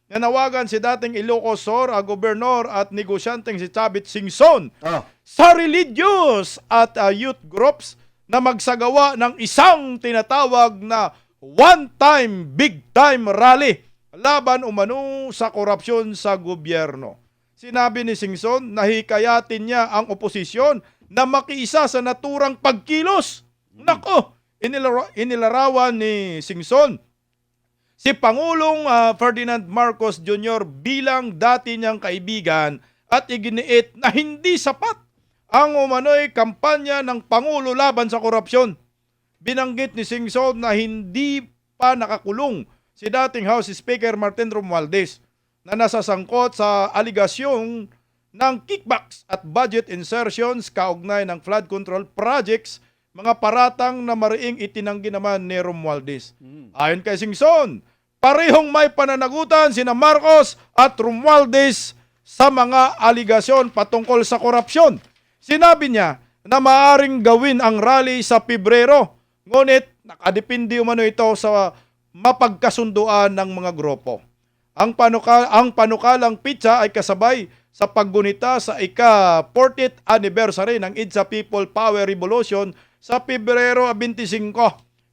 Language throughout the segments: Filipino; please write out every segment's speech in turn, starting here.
nanawagan si dating Ilocos Sur, gobernador at negosyanteng si Chavit Singson Oh. sa religious at youth groups na magsagawa ng isang tinatawag na one-time, big-time rally laban umano sa korupsyon sa gobyerno. Sinabi ni Singson na hikayatin niya ang oposisyon na makiisa sa naturang pagkilos. Nako, inilarawan ni Singson si Pangulong Ferdinand Marcos Jr. bilang dati niyang kaibigan at iginiit na hindi sapat ang umano'y kampanya ng Pangulo laban sa korupsyon. Binanggit ni Singson na hindi pa nakakulong si dating House Speaker Martin Romualdez na nasasangkot sa aligasyong ng kickbacks at budget insertions kaugnay ng flood control projects, mga paratang na mariing itinanggi naman ni Romualdez. Ayon kay Singson, parehong may pananagutan sina Marcos at Romualdez sa mga aligasyon patungkol sa korupsyon. Sinabi niya na maaaring gawin ang rally sa Pebrero, ngunit nakadepende umano ito sa mapagkasunduan ng mga grupo. Ang panukalang pitsa ay kasabay sa paggunita sa ika-40th anniversary ng EDSA People Power Revolution sa Pebrero 25.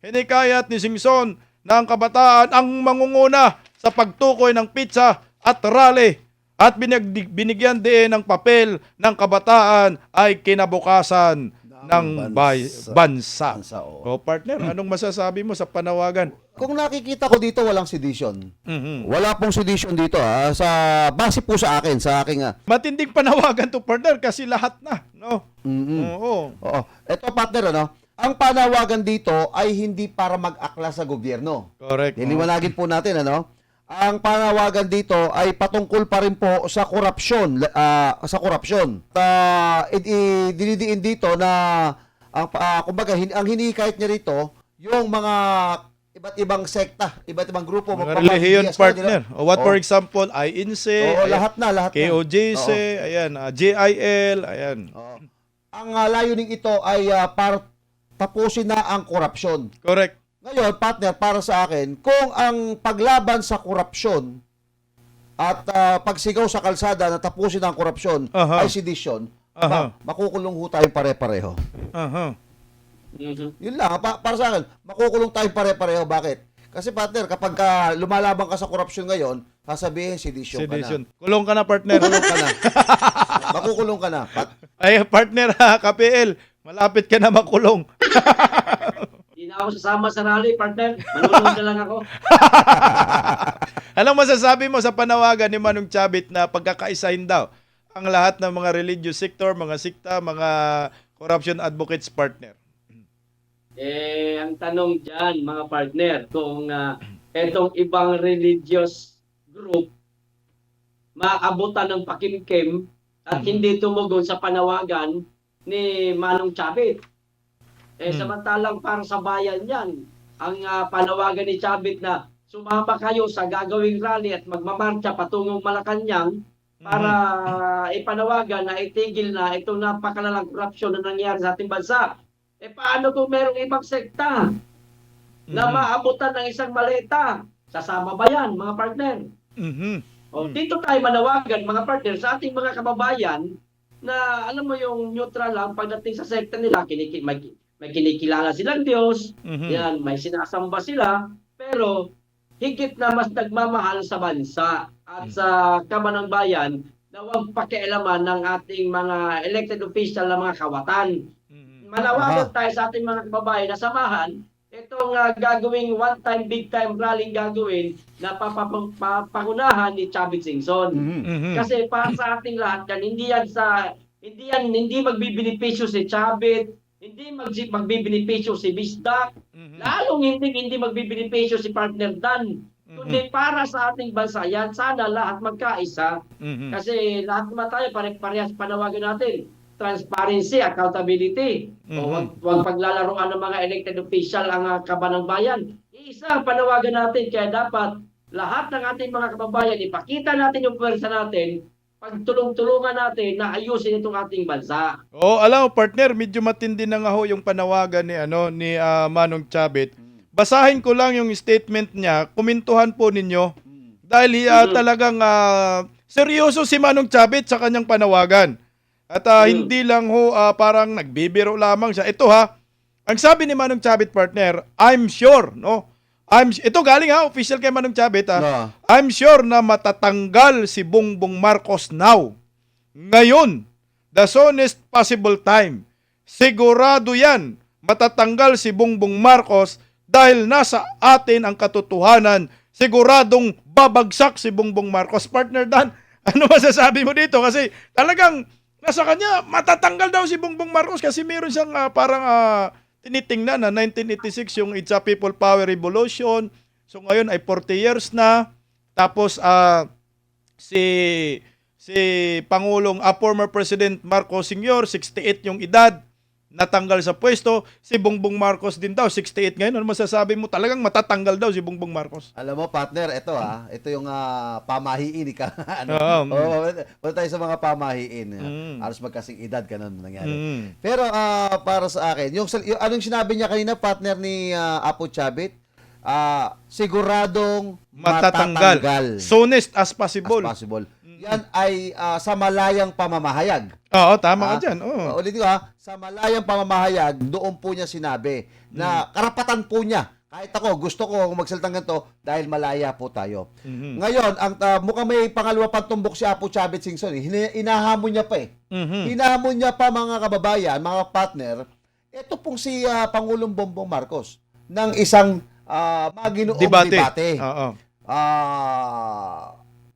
Hinikayat ni Singson na ang kabataan ang mangunguna sa pagtukoy ng pitsa at rally at binigyan din ng papel ng kabataan ay kinabukasan ng bansa. O partner, anong masasabi mo sa panawagan? Kung nakikita ko dito, walang sedition. Wala pong sedition dito sa base po sa akin, sa aking Matinding panawagan to partner kasi lahat na, no? Oo. Oo. Ito partner, ano? Ang panawagan dito ay hindi para mag-akla sa gobyerno. Correct. Niliwanagin po natin, ano? Ang panawagan dito ay patungkol pa rin po sa korupsyon, Dinidiin dito na kumbaga ang hinikayat niya rito yung mga iba't ibang sekta, iba't ibang grupo, Mga relihiyon partner. O what for example, INC, lahat na. KOJC, ayan, JIL, ayan. Ang layunin ito ay para tapusin na ang korupsyon. Correct. Ngayon, partner, para sa akin, kung ang paglaban sa korupsyon at pagsigaw sa kalsada na tapusin ang korupsyon ay sedition, makukulong ho tayong pare-pareho. Yun lang, para sa akin, makukulong tayong pare-pareho. Bakit? Kasi partner, kapag lumalaban ka sa korupsyon ngayon, sasabihin, sedition ka na. Kulong ka na, partner. Kulong ka na. Makukulong ka na. Ay, partner, KPL, malapit ka na makulong. Hindi na ako sasama sa rally, partner. Manunod na lang ako. Anong masasabi mo sa panawagan ni Manong Chavit na pagkakaisahin daw ang lahat ng mga religious sector, mga sikta, mga corruption advocates, partner? Ang tanong dyan, mga partner, kung etong ibang religious group maabutan ng pakimkim at hindi tumugon sa panawagan ni Manong Chavit. Samantalang para sa bayan yan, ang panawagan ni Chavit na sumama kayo sa gagawing rally at magmamarcha patungong Malacanang para ipanawagan na itigil na itong napakalalang korupsyon na nangyari sa ating bansa. Paano kung merong ibang sekta na maabutan ng isang maleta? Sasama ba yan, mga partner? Dito tayo manawagan, mga partner, sa ating mga kababayan na alam mo yung neutral lang pagdating sa sekta nila, may kinikilala silang Diyos, yan, may sinasamba sila, pero higit na mas nagmamahal sa bansa at sa kaban ng bayan na huwag pakialaman ng ating mga elected official na mga kawatan. Manawagan tayo sa ating mga kababayan na samahan itong gagawing one-time, big-time rally gagawin na papakunahan ni Chavit Singson. Kasi para sa ating lahat yan, hindi magbibenepisyo si Chavit, hindi magbibenepisyo si Bisdak, lalong hindi magbibenepisyo si partner Dan. Kundi para sa ating bansa yan, sana lahat magkaisa. Kasi lahat naman tayo, parehas panawagan natin. Transparency, accountability. Huwag paglalaroan ng mga elected official ang kaban ng bayan. Isa ang panawagan natin, kaya dapat lahat ng ating mga kababayan, ipakita natin yung pwersa natin, pagtulong-tulungan natin na ayusin itong ating bansa. Alam mo partner, medyo matindi na nga ho yung panawagan ni Manong Chavit. Basahin ko lang yung statement niya, kumintuhan po ninyo. dahil talagang seryoso si Manong Chavit sa kanyang panawagan. At hindi lang ho parang nagbibiro lamang siya. Ito ang sabi ni Manong Chavit, partner, I'm sure, no? Ito galing official kay Manong Chavit No. I'm sure na matatanggal si Bongbong Marcos now. Ngayon, the soonest possible time. Sigurado yan, matatanggal si Bongbong Marcos dahil nasa atin ang katotohanan. Siguradong babagsak si Bongbong Marcos. Partner Dan, ano masasabi mo dito? Kasi talagang nasa kanya, matatanggal daw si Bongbong Marcos kasi meron siyang parang tinitingnan na 1986 yung It's a People Power Revolution. So ngayon ay 40 years na. Tapos si Pangulong former President Marcos Sr., 68 yung edad, natanggal sa pwesto. Si Bongbong Marcos din daw, 68 ngayon. Ano masasabi mo? Talagang matatanggal daw si Bongbong Marcos. Alam mo, partner, ito ito yung pamahiin ka. Wala tayo sa mga pamahiin. Alos magkasing edad ka nun nangyari. Pero para sa akin, yung anong sinabi niya kanina, partner ni Apo Chavit, siguradong matatanggal. Soonest as possible. Yan ay sa malayang pamamahayag. Oo, tama ka dyan. Ulitin ko sa malayang pamamahayag, doon po niya sinabi na karapatan po niya. Kahit ako, gusto ko magsalitang ganito dahil malaya po tayo. Ngayon, ang mukhang may pangalawa pang tumbok si Apo Chavit Singson. Hinahamon niya pa Hinahamon niya pa mga kababayan, mga partner. Ito pong si Pangulong Bongbong Marcos ng isang maginoong debate. Oo.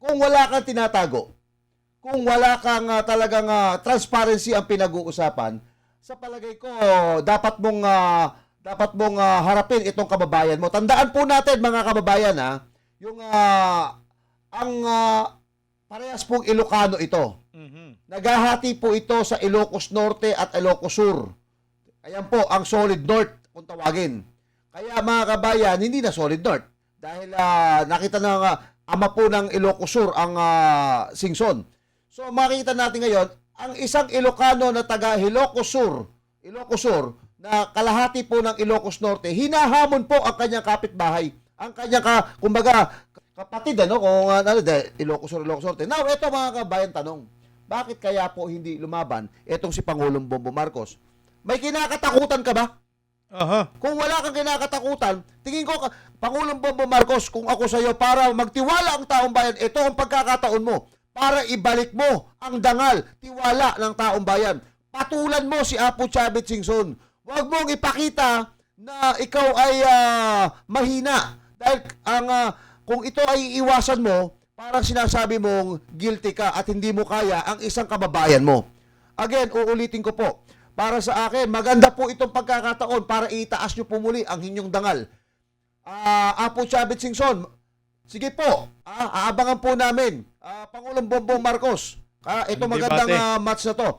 Kung wala kang tinatago, kung wala kang talagang transparency ang pinag-uusapan, sa palagay ko dapat mong harapin itong kababayan mo. Tandaan po natin mga kababayan yung ang parehas pong Ilocano ito. Naghahati po ito sa Ilocos Norte at Ilocos Sur. Ayan po ang Solid North kung tawagin. Kaya mga kabayan, hindi na Solid North dahil nakita na ama po ng Ilocos Sur ang Singson. So makita natin ngayon, ang isang Ilocano na taga Ilocos Sur na kalahati po ng Ilocos Norte, hinahamon po ang kanyang kapitbahay, ang kanyang kumbaga kapatid kung Ilocos Sur, Ilocos Norte. Now, ito mga kabayan tanong, bakit kaya po hindi lumaban itong si Pangulong Bongbong Marcos? May kinakatakutan ka ba? Kung wala kang kinakatakutan, tingin ko, Pangulong Bongbong Marcos, kung ako sa iyo, para magtiwala ang taong bayan, ito ang pagkakataon mo para ibalik mo ang dangal, tiwala ng taong bayan. Patulan mo si Apo Chavit Singson. Huwag mong ipakita na ikaw ay mahina. Dahil kung ito ay iwasan mo, parang sinasabi mong guilty ka at hindi mo kaya ang isang kababayan mo. Again, uulitin ko po. Para sa akin, maganda po itong pagkakataon para itaas nyo po muli ang inyong dangal. Apo Chavit Singson, sige po, aabangan po namin. Pangulong Bongbong Marcos, ito magandang match na to.